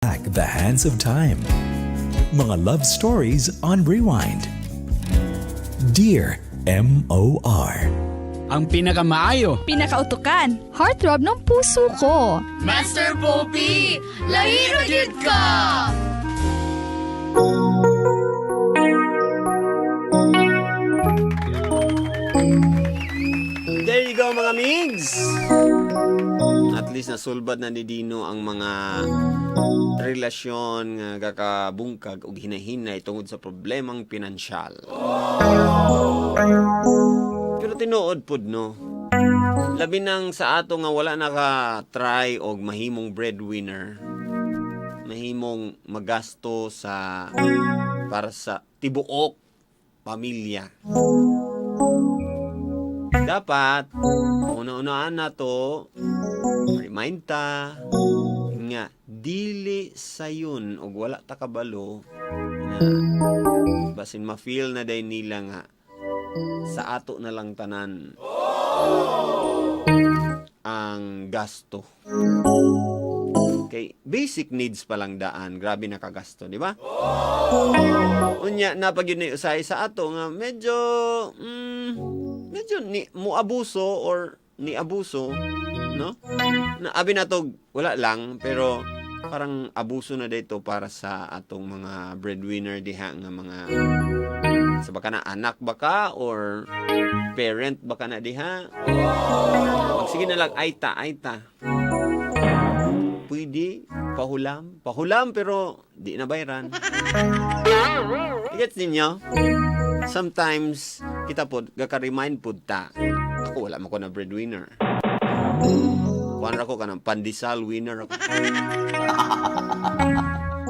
Back the hands of time. Mga love stories on rewind. Dear M.O.R. Ang pinakamaayo. Pinakautukan, heartthrob ng puso ko. Master Poppy, lahiro jud ka! There you go mga migs! At least nasulbad na ni Dino ang mga relasyon nga kakabungkag ug hinahinay tungod sa problemang pinansyal. Pero tinuod pud no. Labi nang sa ato nga wala naka-try og mahimong breadwinner. Mahimong magasto sa para sa tibuok pamilya. Dapat una-unaan na to remind ta nga dili sayon og wala ta kabalo na basin ma-feel na day nila nga sa ato na lang tanan ang gasto. Okay, basic needs pa lang daan, grabe na kagasto, di ba? Unya na pag yun usay sa ato nga medyo ni muabuso or ni abuso, no? Na abi natog wala lang pero parang abuso na dito para sa atong mga breadwinner diha nga mga sa baka na anak baka or parent baka na diha. Sige na lang aita. Pwede pahulam pero di na bayaran. Gets ninyo? Sometimes kita pod gaka-remind pod ta. Ako wala man ko na breadwinner. Kuan ra ko kanang pandesal winner ako.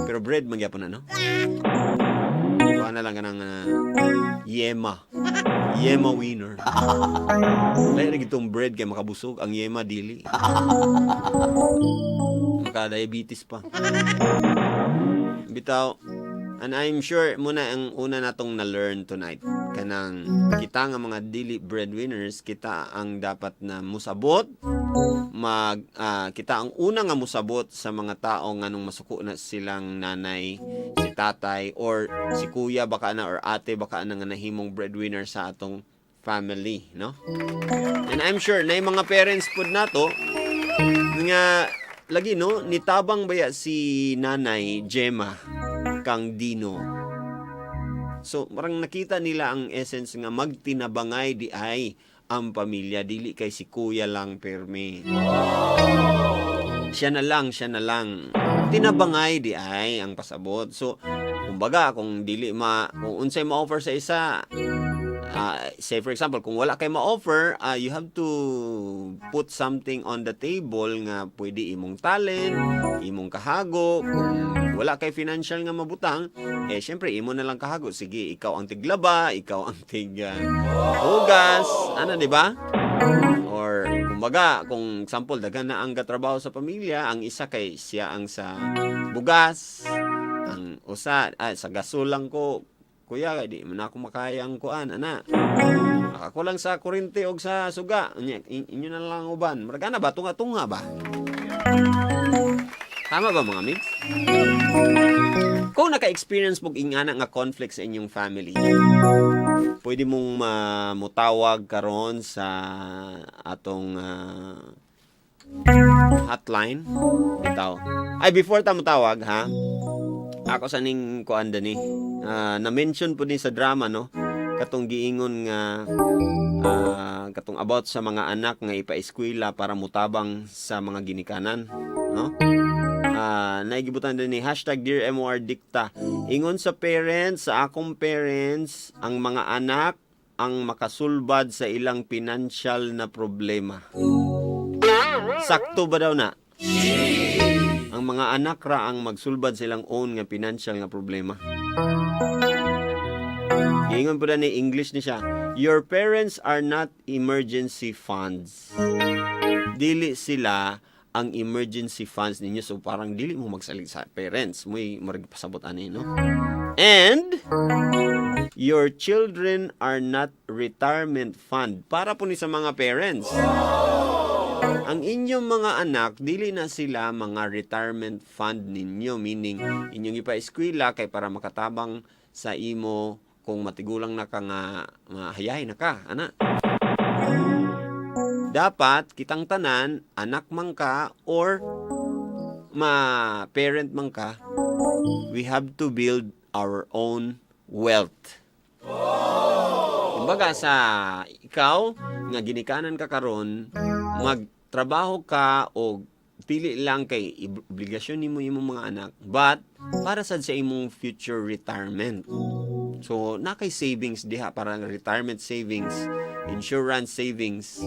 Pero bread man gyapon na no. Kuan na lang kanang yema winner. Lain ra gitong bread kay makabusog, ang yema dili. Maka-diabetes pa. Bitaw, and I'm sure muna ang una natong na-learn tonight. Kanang kita nga mga dili breadwinners, kita ang dapat na musabot. Kita ang una nga musabot sa mga tao nga nung masuko na silang nanay, si tatay, or si kuya baka na, or ate baka na nga nahimong breadwinner sa atong family, no? And I'm sure na yung mga parents pod nato nga lagi no nitabang baya si nanay Gemma kang Dino. So marang nakita nila ang essence nga magtinabangay di ay ang pamilya, dili kay si kuya lang perme. Siya na lang tinabangay di ay ang pasabot. So kumbaga kung dili kung unsay ma-offer sa isa, say for example, kung wala kay ma-offer, you have to put something on the table nga pwede imong talent, imong kahago. Kung wala kay financial nga mabutang, syempre imo na lang kahago. Sige, ikaw ang tiglaba, ikaw ang hugas, di ba? Or kumbaga, kung example, dagan na ang katrabaho sa pamilya, ang isa kay siya ang sa bugas, ang usa sa gasol lang ko. Kuya, di man ako makayang kuan, ana. Ako lang sa kurente og sa suga. Inyo na lang uban. Maragana ba? Tunga-tunga ba? Tama ba mga migs? Kung naka-experience mo ingana nga conflict sa inyong family, pwede mong mutawag karon sa atong hotline. Bitaw. Ay, before ta mutawag, ha? Ako sa ning kuan dani. Na-mention po din sa drama, no? Katong giingon nga katong about sa mga anak nga ipa-eskwela para mutabang sa mga ginikanan, no? Naigibutan din ni #Dear MOR Dicta. Ingon sa parents, sa akong parents, ang mga anak ang makasulbad sa ilang financial na problema. Sakto ba daw na? Ang mga anak ra ang magsulbad silang own nga financial nga problema. Ingon po na ni English ni siya, your parents are not emergency funds. Dili sila ang emergency funds ninyo. So parang dili mo magsalig sa parents. Muy marigpasabot ani, no? And your children are not retirement fund. Para po ni sa mga parents. ang inyong mga anak dili na sila mga retirement fund ninyo, meaning inyong ipa-eskwela kay para makatabang sa imo kung matigulang na ka nga mahayahay na ka, ana. Dapat kitang tanan anak man ka or ma-parent man ka, we have to build our own wealth. Kumbaga sa ikaw nga ginikanan ka karon, magtrabaho ka o pili lang kay obligasyon nimo imong mga anak, but para sad sa imong future retirement. So na kay savings diha para retirement savings, insurance savings.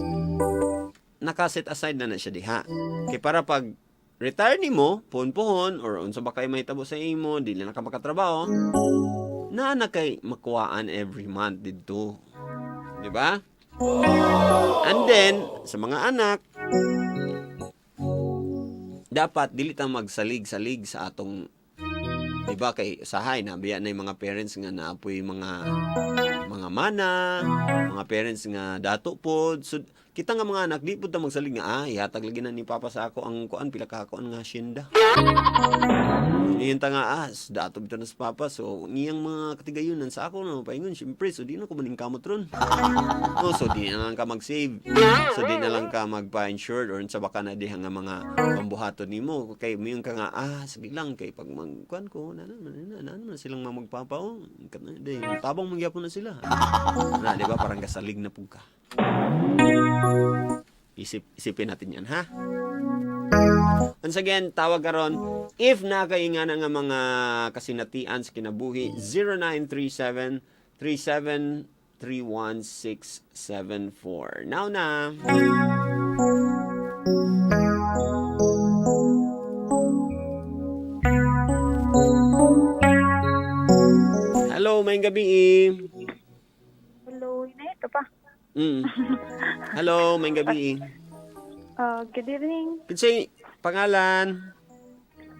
Naka-set aside na siya diha. Kay para pag retire nimo, puhon-puhon or unsa ba kay mahitabo sa imo, dili na ka makatrabaho, na kay makuhaan every month didto. Di ba? And then, sa mga anak, dapat dili ta magsalig-salig sa atong, di ba, kay usahay na biya na yung mga parents nga naapoy mga mana, mga parents nga dato pod. So kita nga mga anak di pud ta magsalig nga ihatag lagi na ni papa sa ako ang kuan pila ka kuan nga asyenda. Niyan ta nga dato bitaw na sa papa, so ngiyang mga katigayunan sa ako no paingon syempre, so di na ko maning kamot ron. So di na lang ka mag-save, so di na lang ka magpa-insured or sa baka na diha nga mga pambuhaton nimo kay miyon ka nga sige lang kay pag magkuan ko na silang magpapao day tabang mangyapon na sila na, di ba, parang gasalig na pug ka. Isipin natin yan, ha? Once again, tawag karon if nakaingana nga mga kasinatian sa kinabuhi, 0937-3731-674. Now na! Hello, may gabi. Hello, ito pa. Hello, may gabi. Good evening. Kinsay pangalan?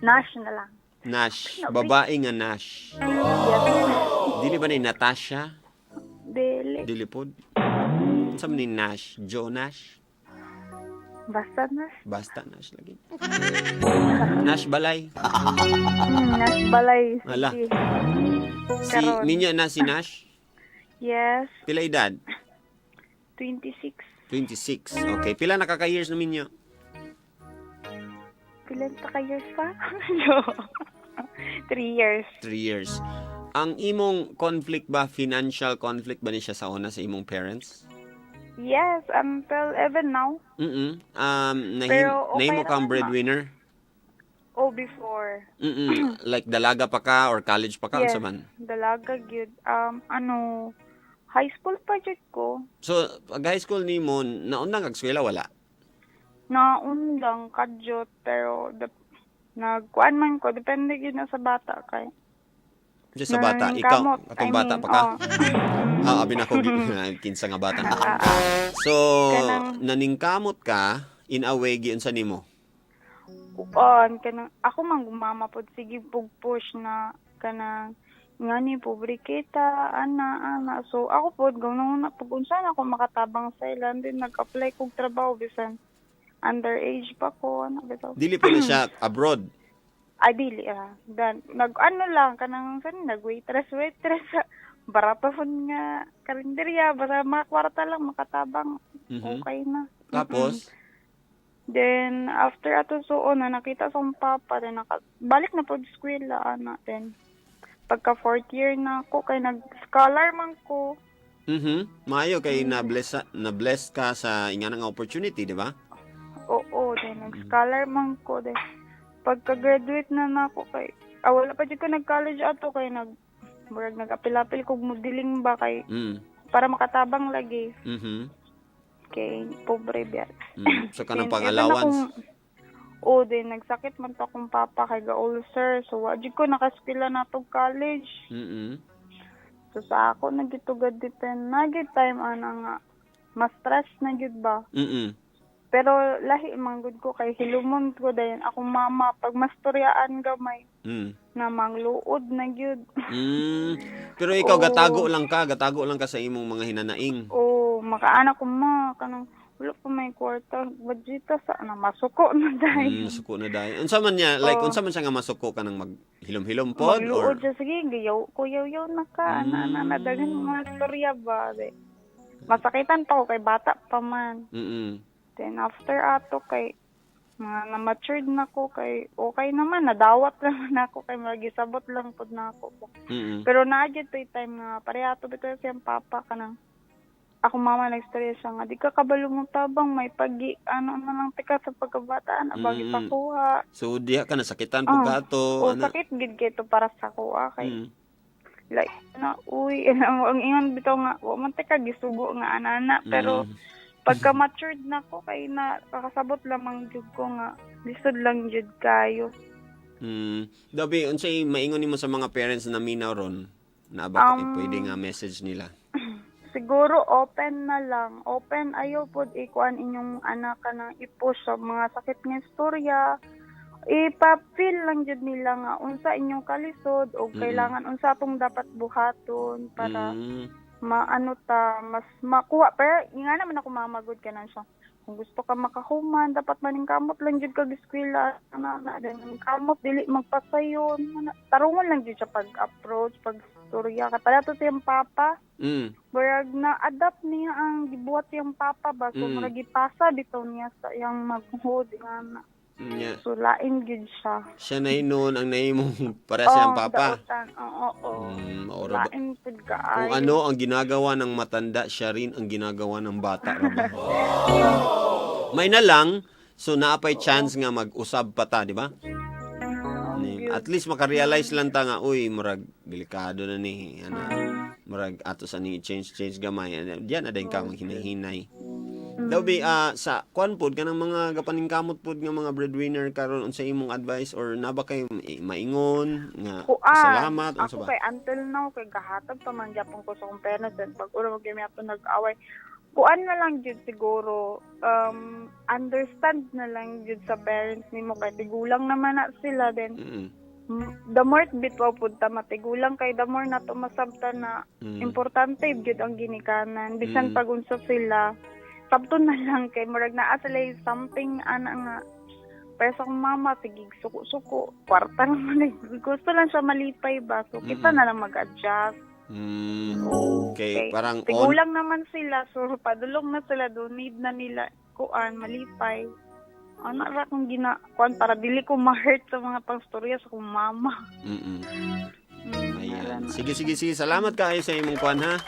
Nash na lang. Nash. Babae nga Nash. Dili ba ni Natasha? Dili. Dili pod. Unsa man ni Nash? Joe Nash? Basta Nash. Basta Nash lagi. Nash Balay. Nash Balay. Ala. City. Si ninyo na si Nash? Yes. Pila edad? 26. 26. Okay. Pila nakaka-years na ninyo? Pilan pa ka-years pa? 3 years. 3 years. Ang imong conflict ba, financial conflict ba ni siya sa una sa imong parents? Yes, until even now. Nahimo Pero okay kang naman, breadwinner? Before. Like dalaga pa ka or college pa ka? Yes, Unsa man? dalaga gyud. High school pa jud ko. So, pag high school nimo, naunang kag-eskwela wala? Naundang kadyot, pero nagkuan man ko, depende gyud na sa bata kay. Diyan sa bata, ikaw, atong bata pa ka? Abi na ko, kinsa nga bata. So, naningkamot ka, in a way, giyon sa nimo? Ako man gumama pod, sige push na, kanang, nga ni, pobre kita, ana. So, ako pod, gano'n na, pag-unsan ako makatabang sa ilan, din nag-apply kong trabaho, bisan, underage pa ko, Dili pa na siya abroad? Ay, dili, lang, kanang, nag-waitress, bara pa po nga, karinderya, basta mga kwarta lang, makatabang, okay na. Tapos? Then, after ato suon, na nakita sa papa, then balik na po eskwela, then, pagka 4th year na ako, kay nag-scholar man ko. Maayo kay na-bless ka sa inganang opportunity, di ba? Oo, then nag-scholar man ko, then, pagka-graduate na ako, kay, wala pa dyan ko nag-college ato, kay nag-apil-apil kog modeling ba, kay, para makatabang lagi. Kay, pobre biya. So, ka ng pang-allowance? Then nagsakit man to akong papa kay ga-ulcer. So, wajig ko nakaskila na to college. So, sa ako, nagitugad depend. Nagit time, nga, mas stress na gid ba? Pero, lahi, manggod ko kay hilumon ko dayon. Akong mama, pag mastoryaan gamay, na mangluod na gid. Pero ikaw, gatago lang ka sa imong mga hinanaing. Makaanak ko kanang wala pa may kwarta. Budgeta sa na masuko na dahil. Masuko na dahil. Unsa man niya, like, Oh. unsa man siya nga masuko ka ng maghilom-hilom pod? Magluod Or, siya, sige, gayaw, kuyaw-yaw na ka. Nadagan mga storya ba? De. Masakitan pa ko kay bata pa man. Then after ato kay mga na-matured na ko kay okay naman, nadawat naman ako kay magisabot lang pod na ako. Pero naadyo to time nga parehato bito siyang papa ka nang ako mama nag-istorya siya nga di ka kabalo mo tabang may pagi ano na lang tika sa pagkabataan abagi pa kuha. so, diha ka nasakitan po ka to. O sakit gid kay to para sa kuha kay like na uy ang ingon bitaw nga wa man tika gisugo nga anana pero pagka matured na ko kay na kakasabot lamang jud ko nga lisod lang jud kayo. Dabi, unsay maingon nimo sa mga parents na minaw ron? Na ba pwede nga message nila? Siguro open na lang. Open ayaw pod ikuan inyong anak ka nang i-push sa mga sakit nga istorya. Ipa-feel lang jud nila nga unsa inyong kalisod o kailangan unsa atong dapat buhaton para maano ta mas makuha pero nga naman ako mamagod ka na siya. Kung gusto ka makahuman, dapat maning kamot lang jud kag eskwela na kamot dili magpasayon. Tarungon lang jud siya pag-approach, pag-istorya. Katala to siyang papa. Barag na-adapt niya ang gibuhat siyang papa ba. So, maragipasa dito niya sa iyang maghuhod. Yeah. So, lain gid siya. Siya na hinon ang nahimong para siyang papa. Oo. Maura ba? Lain pud ka. Kung ano ang ginagawa ng matanda, siya rin ang ginagawa ng bata. May na lang, so naapay chance nga mag-usab pa ta, di ba? At least makarealize lang ta nga, uy, murag delikado na ni, murag ato sa ni change gamay. Diyan na din ka maghinay-hinay. Daw bi sa kwan pod kanang mga gapaningkamot pod nga mga breadwinner karon unsa imong advice or na ba kay maingon nga salamat unsa ako ba? kay until now kay gahatag pa man gyapon ko sa kong parents and pag ura magyami ato nag-away kuan na lang jud siguro understand na lang jud sa parents nimo kay tigulang naman na sila then the more bitwa pud ta matigulang kay the more nato masabtan na importante jud ang ginikanan bisan pag unsa sila sabto na lang kay murag naa sila something ana nga pero sa akong mama tigig suko-suko kwarta naman gusto lang siya malipay ba so kita na lang mag-adjust. Okay, parang tigulang naman sila so padulong na sila do need na nila kuan malipay ana ra kung kuan para dili ko ma-hurt sa mga pangstorya sa akong mama. Ayan. Sige. Salamat kayo sa imong kuan ha.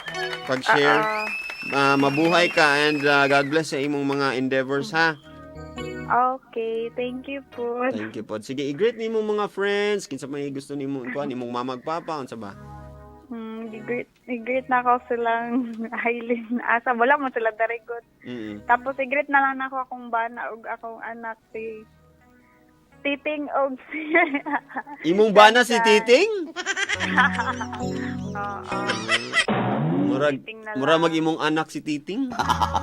Pag-share. Mabuhay ka and God bless sa imong mga endeavors ha. Okay, thank you po. Thank you po. Sige, i-greet nimo mga friends. Kinsa may gusto nimo kuan imong mamag papa unsa ba? I-greet na ako silang Aileen. Asa wala mo sila very good. Tapos i-greet na lang ako akong bana ug akong anak si Titing og si Imong bana si Titing? Murag mag-imong anak si Titing?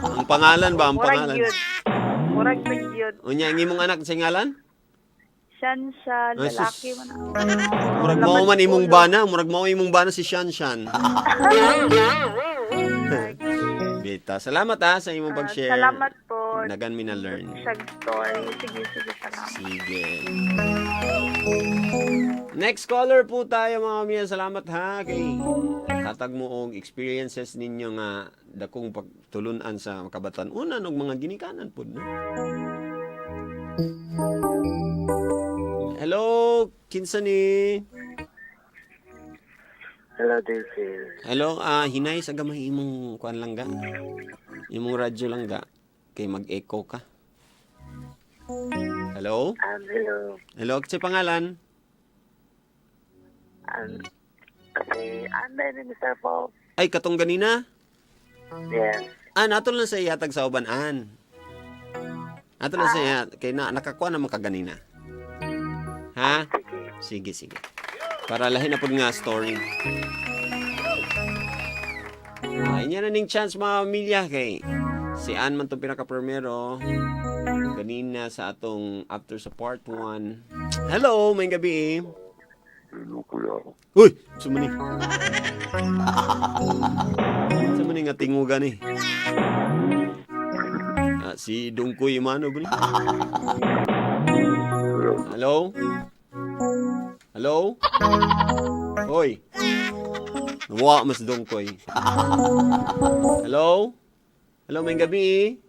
Ang pangalan ba? Ang pangalan? Murag yun. Unya, ang imong anak sa ngalan? Shanshan, lalaki man. Murag mao man imong bana. Murag mao imong bana si Shanshan. Bita, salamat ha sa imong pag-share. Salamat po. Nagan mi na learn. Shag story. Sige, salamat. Sige. Next caller po tayo mga kamiyan. Salamat ha. Kay hatag mo og experiences ninyo nga dakong pagtulunan sa kabatan-unan og mga ginikanan po. No? Hello, kinsa ni? Hello, David. Hello, hinay sa gamay imong kuan lang ga. Imong radyo lang ga kay mag-echo ka. Hello? Hello. Hello, kasi pangalan? Kasi, anday ni Mr. Paul. Ay, katong ganina? Yes. Natol na sa iyatag sa uban-an. Natol na sa iya, kay nakakuha naman ka ganina. Ha? Sige. Para lahi na po nga story. Inya na ning chance mga pamilya kay si Ann man itong pinaka-primero. Ganina sa atong after sa part 1. Hello, may gabi. Hello, kuya. Uy! Sumani. Sumani nga tingugan eh. Si Dungkoy Mano ba? Hello? Hello? Hoy. Nawa mas Dungkoy. Hello? Hello, may gabi.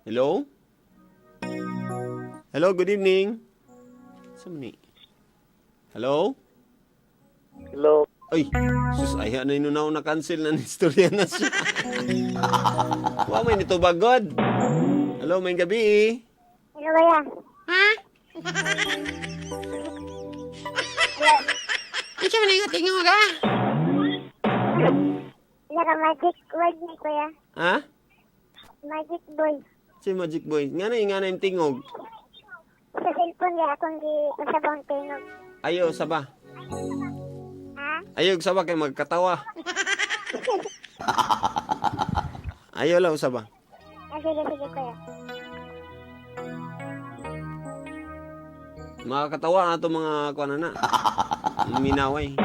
Hello? Hello, good evening. Saan ni? Hello? Hello. Ay, sus, ayaw na inunaw na cancel na istorya na siya. Wow, may nito bagod. Hello, may gabi. Ano ba yan? Ito mo na yung tingin mo ka? Naka-magic word ni Kuya. Ha? Magic boy. Si Magic Boy. Nga na yung tingog. Sa cellphone niya akong di usabang tingog. Ayaw, saba. Ha? Ayaw, saba kay magkatawa. Ayaw lang, saba. Sige, Kuya. Makakatawa na ito mga kuwan na. Minaway.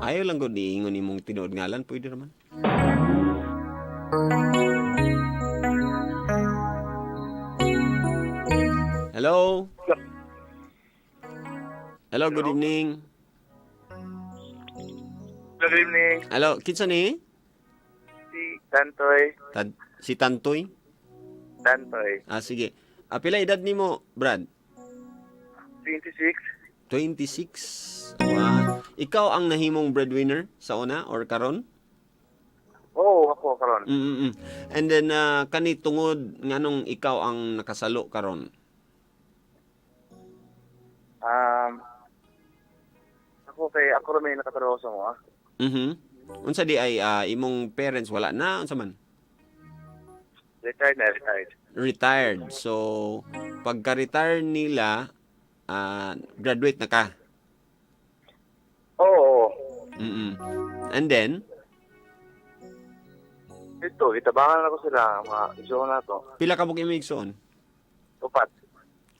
Ayaw lang ko diingon imong tinuod ngalan. Pwede naman. Hello? Hello, good evening. Good evening. Hello, kitsa ni? Si Tantoy. Si Tantoy? Tantoy. Sige. Pila edad ni mo, Brad? 26. 26. Wow. Ikaw ang nahimong breadwinner sa una or karon? Oo, ako karon. And then kani tungod nganong ikaw ang nakasalo karon? Ako rin may nakatrabaho sa mga. Unsa di ay imong parents wala na unsa man? Retired. Retired. So pagka-retire nila graduate na ka. Oo. And then Ito, itabangan ako sila. Mga iso na to. pila ka mo imigsoon?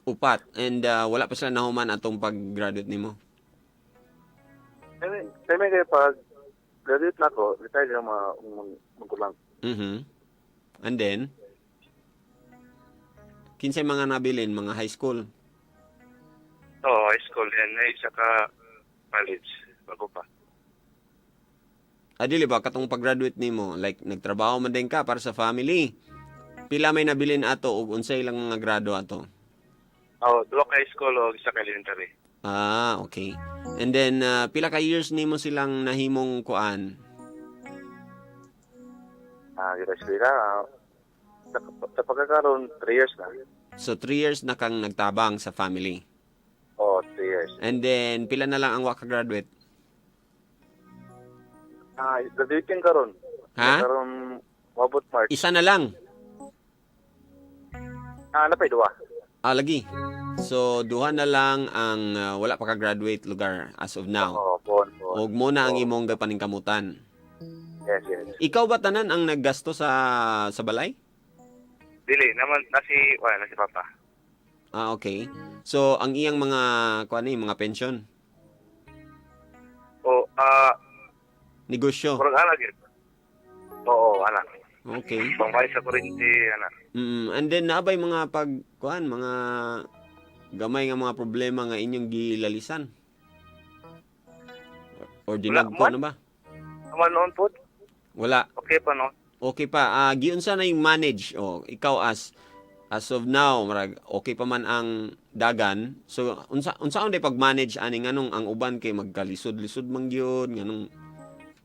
Upat. And wala pa sila nahuman atong pag-graduate nimo. Kaya kayo pag graduate na ako, retired na mga magkulang. And then kinsay mga nabilin, mga high school? Oo, high school yan. Isa ka college. Bago pa. Dili ba katong pag-graduate nimo, like nagtrabaho man din ka para sa family. Pila may nabilin ato ug unsay lang mga grado ato? Oo, duwa ka high school o isa ka elementary. Okay. And then pila ka years nimo silang nahimong kuan? Kita sila. Sa pagkakaroon, 3 years na. So 3 years na kang nagtabang sa family. Oo, 3 years. And then pila na lang ang wa ka graduate? Graduating karon. Ha? Karon, wabot March. Isa na lang. Napay duwa. Lagi. So duha na lang ang wala pa ka graduate lugar as of now. Oo, bon. Ug mo na ang imong paningkamutan. Yes. Ikaw ba tanan ang naggasto sa balay? Dili, naman, nasi Papa. Okay. So ang iyang mga mga pension, O, negosyo. kurang anak yun. Oo, anak. Okay. Pangbayad sa kurinti, anak. And then naabay mga mga gamay nga mga problema nga inyong gilalisan. Or dinagko na ba? Naman noon po, Wala. okay pa no? Okay pa. Giunsa na yung manage? Ikaw as of now, marag okay pa man ang dagan. So unsa unday pag-manage ani nganong ang uban kay magkalisod-lisod man gyud nganong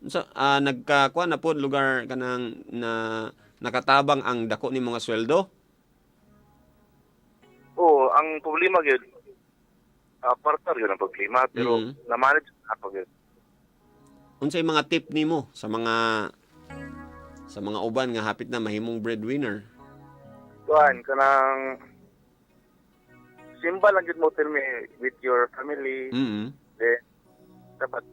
unsa nagkakuan na pod lugar kanang na nakatabang ang dako ni mga sweldo? Oo, ang problema yun, partner yun ang problema, pero na-manage ako yun. Unsay mga tip nimo sa mga uban nga hapit na mahimong breadwinner? Kuhan, kanang simba lang yun mo tell me with your family. Then, dapat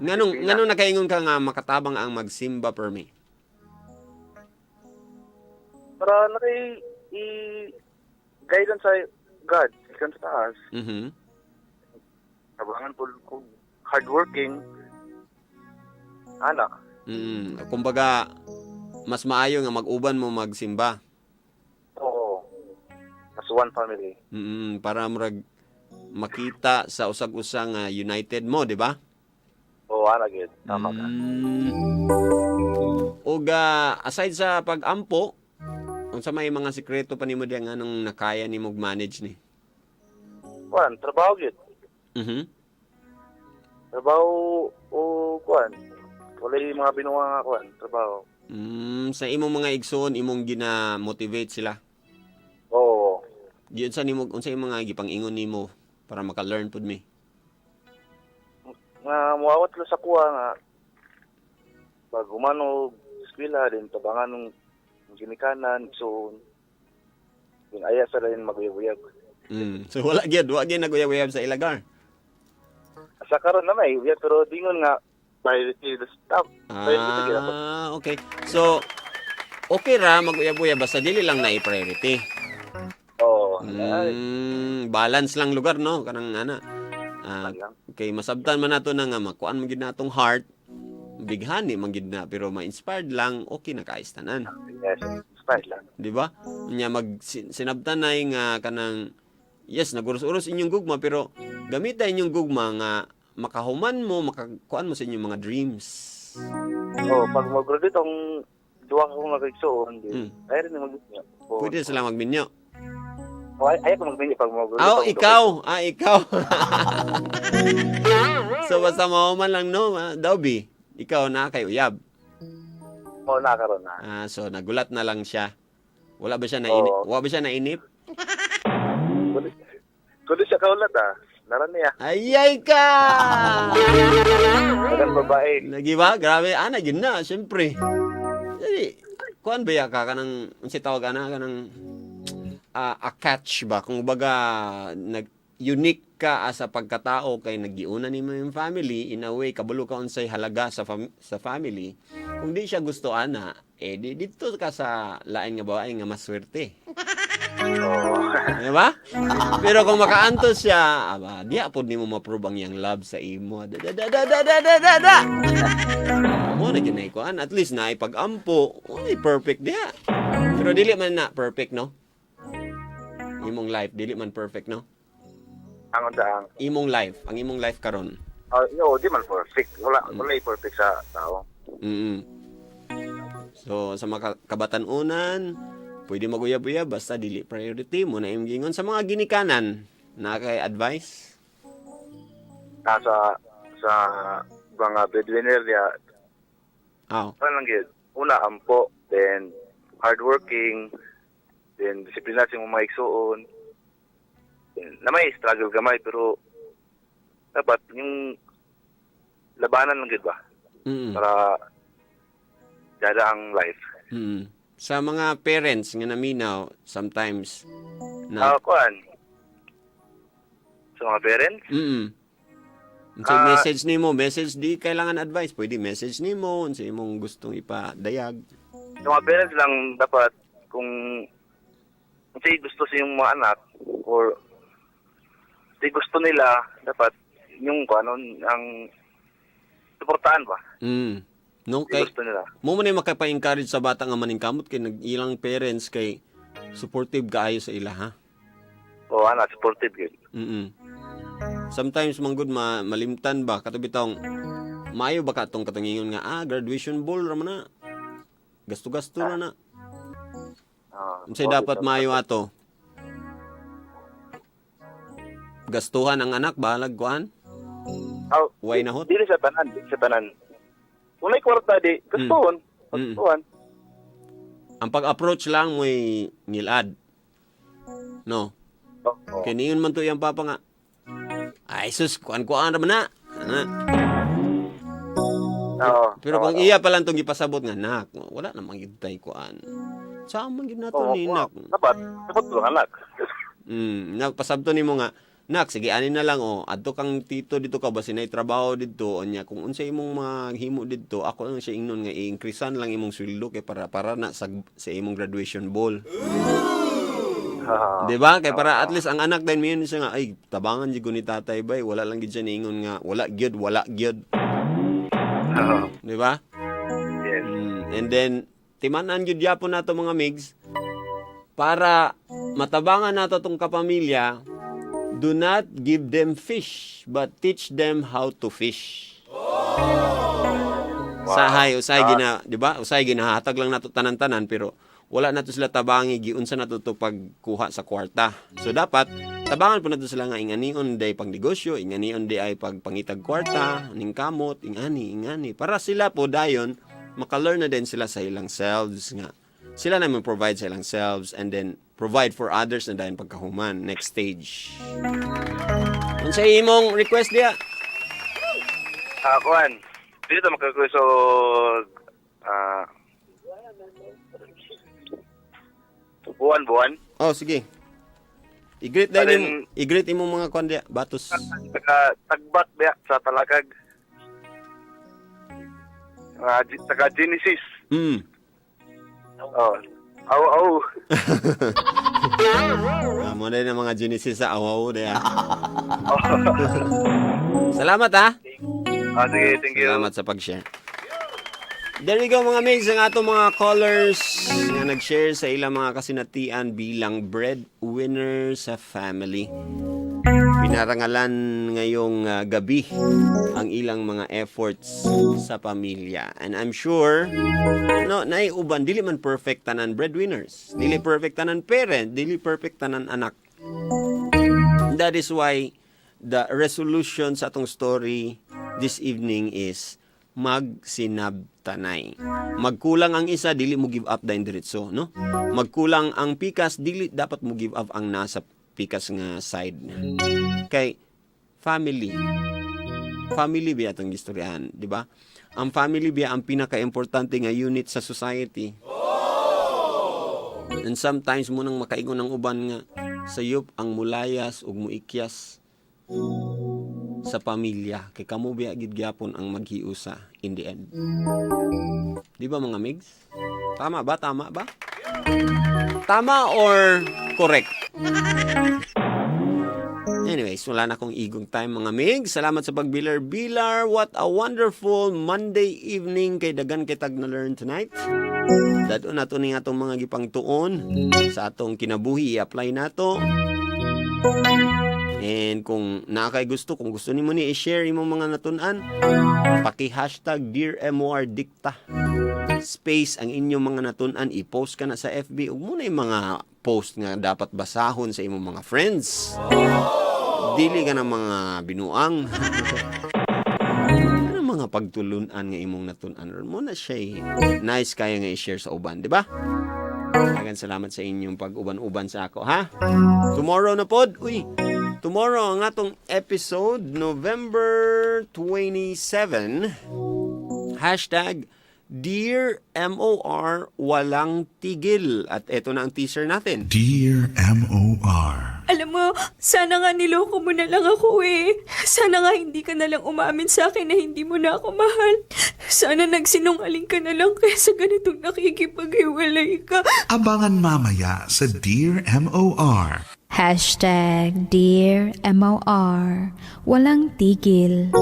Nganong nakaingon ka nga makatabang ang magsimba per me? para guidance sa God, ikan sa taas. Tabangan po kung hardworking, anak, Kumbaga, mas maayo nga mag-uban mo magsimba. Oo. As one family. Para makita sa usag-usang united mo, di ba? Oo, ana gid. Tama ka. Ug aside sa pag-ampo, unsa may mga sikreto pa nimo diyan anong nakaya nimo manage ni? Kuan, trabaho gid. Trabaho o kuan. Wala yung mga binuha nga kuan, trabaho. Sa imong mga igsoon imong gina-motivate sila. Oo. Diyon sa nimo unsa yung mga gipang-ingon nimo para maka-learn pud mi? Nga muawat lo sa kuha nga pag humano eskwela din tabangan ng ginikanan so yung aya sa rin maguyab-uyab. So wala gyud naguyab-uyab sa ilagar. Asa karon na may uyab pero dingon nga priority the staff. Okay. So okay ra maguyab-uyab basta dili lang na i-priority. Oo. Balance lang lugar no kanang kay masabtan man nato na nga makuan man gid natong heart bighani man gid na pero ma-inspired lang okay na kaistanan. Yes, inspired lang. Di ba? Nya sinabtan nay nga kanang yes naguros-uros inyong gugma pero gamitan inyong gugma nga makahuman mo makakuan mo sa inyong mga dreams. Pag mag-graduate ang duwa ko magigsoon din. Ay rin mag-minyo. Pwede sila magminyo. Ay ko mag-minyo pag mag-graduate. Ikaw. So basta mahuman lang no, Dobby. Ikaw na kay uyab. Oo, nakaroon na. So nagulat na lang siya. Wala ba siya nainip? Wala ba siya nainip? Kundi siya kaulat Naran niya. Ayay ka! Magandang babae. Lagi ba? Grabe. Yun na. Siyempre. Jadi, kuan ba ka kanang, unsi tawag kanang a catch ba? Kung baga, unique ka sa pagkatao kay nagiuna nimo yung family, in a way, kabalo ka unsay halaga sa family. Kung di siya gusto dito ka sa lain nga babae nga maswerte. Diba? Pero kung makaantos siya, di apod nimo ma-prove ang yang love sa imo. Mo na ginay ko at least na ipag-ampo, perfect diha. Pero dili man na perfect no. Imong life dili man perfect no. Ang Imong life karon. Di man perfect. Wala perfect sa tao. So sa mga kabatan-unan, pwede maguyab-uyab basta dili priority mo na imong gingon sa mga ginikanan na kay advice. Sa mga breadwinner niya. Ano lang yun? Una, ampo, then hardworking, then disiplina sa mga igsoon. Na may struggle gamay pero dapat yung labanan lang gid ba? Para dada ang life. Sa mga parents nga naminaw sometimes na kuan. Sa mga parents? So message di kailangan advice, pwede message nimo unsa imong gustong ipadayag. Sa mga parents lang dapat kung unsay gusto sa iyong mga anak or di gusto nila dapat yung ang suportahan ba? No, kay gusto nila. Mo man makapa-encourage sa bata nga maningkamot kay nag-ilang parents kay supportive kaayo sa ila ha. Anak supportive gid. Sometimes manggod malimtan ba katubi taong maayo ba ka tong katungingon nga graduation ball ra man na. Gasto-gasto ra na. Unsay dapat maayo ato? Gastuhan ang anak balag kuan? Why nahot? Dili sa tanan. Kung may kwarta di, gastuhon. Ang pag-approach lang mo'y ngilad. No? Kaya niyon man to yung papa nga. Ay sus, kuan-kuan naman na. Pero kung iya pa lang itong ipasabot nga, nak, wala namang gintay kuan. Saan man gid nato ni nak? Dapat lang anak. Nagpasabto nimo nga, nak, sige anin na lang adto kang tito dito ka basi nay trabaho dito nya kung unsa imong maghimo dito ako lang siya ingnon nga i-increasean lang imong sweldo kay para na sa imong graduation ball. Di ba? Kay para at least ang anak din miyon siya nga ay tabangan jud ni tatay bay wala lang gid siya niingon nga wala gyud. Di ba? And then timanan gyud gyapon nato mga migs para matabangan nato tong kapamilya. Do not give them fish, but teach them how to fish. Sahay, usay gina, di ba? Usay ginahatag lang nato tanan-tanan, pero wala nato sila tabangi, giunsa nato to pagkuha sa kwarta. So dapat, tabangan po nato sila nga inganion day pang negosyo, inganion day ay pagpangitag kwarta, ning kamot, ingani. Para sila po dayon, maka-learn na din sila sa ilang selves nga. Sila na mag-provide sa ilang selves and then provide for others na dahil pagkahuman. Next stage. Kung sa imong request diya? Kuan. Dito makarequest o buwan. Oh, sige. I-greet imong mga kuan diya, batos. Tagbat diya sa Talakag. Saka Genesis. Oh. Aw. Mo na yung mga Genesis sa awaw diya. Salamat ha. Sige, thank you. Salamat sa pag-share. There we go mga mates, ang atong mga callers na nag-share sa ilang mga kasinatian bilang breadwinner sa family. Pinarangalan ngayong gabi ang ilang mga efforts sa pamilya. And I'm sure, naiuban, dili man perfect tanan breadwinners. Dili perfect tanan parent, dili perfect tanan anak. That is why the resolution sa atong story this evening is magsinabtanay. Magkulang ang isa, dili mo give up dahil diretso, no? Magkulang ang pikas, dili dapat mo give up ang nasa pikas nga side. Kay family biya itong istoryahan, di ba? Ang family biya ang pinaka-importante nga unit sa society. And sometimes mo nang makaingon ng uban nga sayop ang mulayas ug muikyas sa pamilya kay kamo biya gid gyapon ang maghiusa in the end. Di ba mga migs? Tama ba? Tama or correct? Anyways, wala na akong igong time mga migs. Salamat sa pagbilar-bilar. What a wonderful Monday evening kay dagan kay tag na learn tonight. Dadto nato ning atong mga gipang tuon sa atong kinabuhi i-apply nato. And kung nakay gusto, kung gusto nimo ni i-share imong mga natun-an, paki-hashtag DearMORDicta. Space ang inyong mga natun-an, i-post ka na sa FB. Ug muna yung mga post nga dapat basahon sa imong mga friends. Dili ka na mga binuang. Ano mga pagtulunan nga imong natun-an? Muna siya nice kaya nga i-share sa uban, di ba? Dagan salamat sa inyong pag-uban-uban sa ako, ha? Tomorrow na pod, tomorrow ang atong episode, November 27, hashtag Dear MOR Walang Tigil. At eto na ang teaser natin. Dear MOR. Alam mo, sana nga niloko mo na lang ako eh. Sana nga hindi ka na lang umamin sa akin na hindi mo na ako mahal. Sana nagsinungaling ka na lang kaysa ganitong nakikipaghiwalay ka. Abangan mamaya sa Dear MOR. Hashtag Dear MOR. Walang tigil.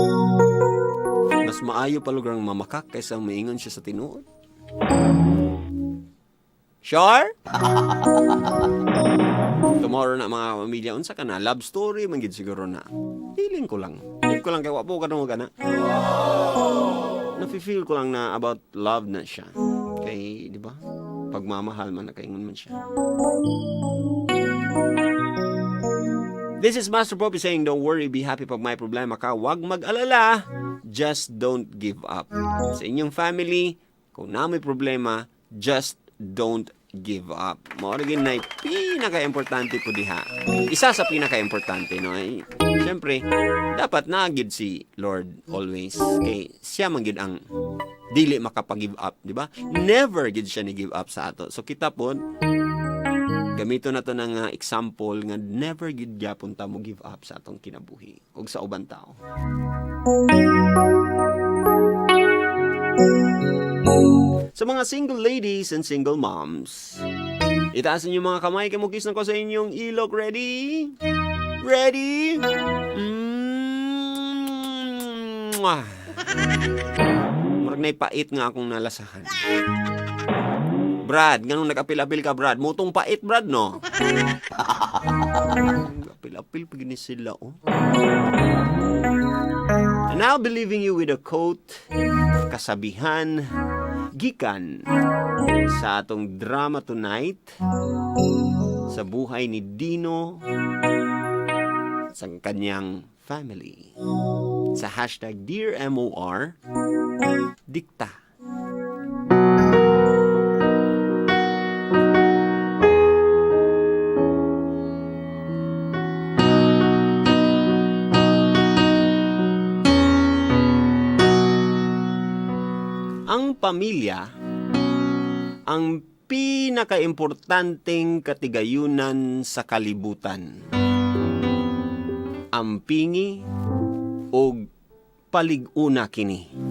Mas maayo pa lugang mamakak kaysa maingon siya sa tinuod. Sure? Tomorrow na mga pamilya, unsa ka na? Love story, manggid siguro na. Feeling ko lang. Feeling ko lang kay wapo ka na. Nafe-feel ko lang na about love na siya. Kay, di ba? Pagmamahal man, nakaingon man siya. This is Master Poppy saying, don't worry, be happy pag may problema ka. Huwag mag-alala. Just don't give up. Sa inyong family, kung na may problema, just don't give up. Mauragin na pinaka-importante po diha. Isa sa pinaka-importante, no? Siyempre, dapat naagid si Lord always. Kay siya man gid ang dili makapag-give up, di ba? Never gid siya ni give up sa ato. So kita po, gamito na to ng example nga never gid gyapon ta mo give up sa atong kinabuhi ug sa ubang tao. Sa mga single ladies and single moms, itaas niyo mga kamay kay mo kiss na ko sa inyong ilok. Ready? Murag nay pait nga akong nalasahan. Brad, ganun nag-apil-apil ka, Brad. Mutong pait, Brad, no? Apil-apil pag ni sila, oh. And I'll be leaving you with a quote, kasabihan, gikan sa atong drama tonight, sa buhay ni Dino, sa kanyang family. Sa hashtag Dear MOR, dikta. Ang pamilya, ang pinakaimportanteng katigayunan sa kalibutan. Ampingi o palig-una kini.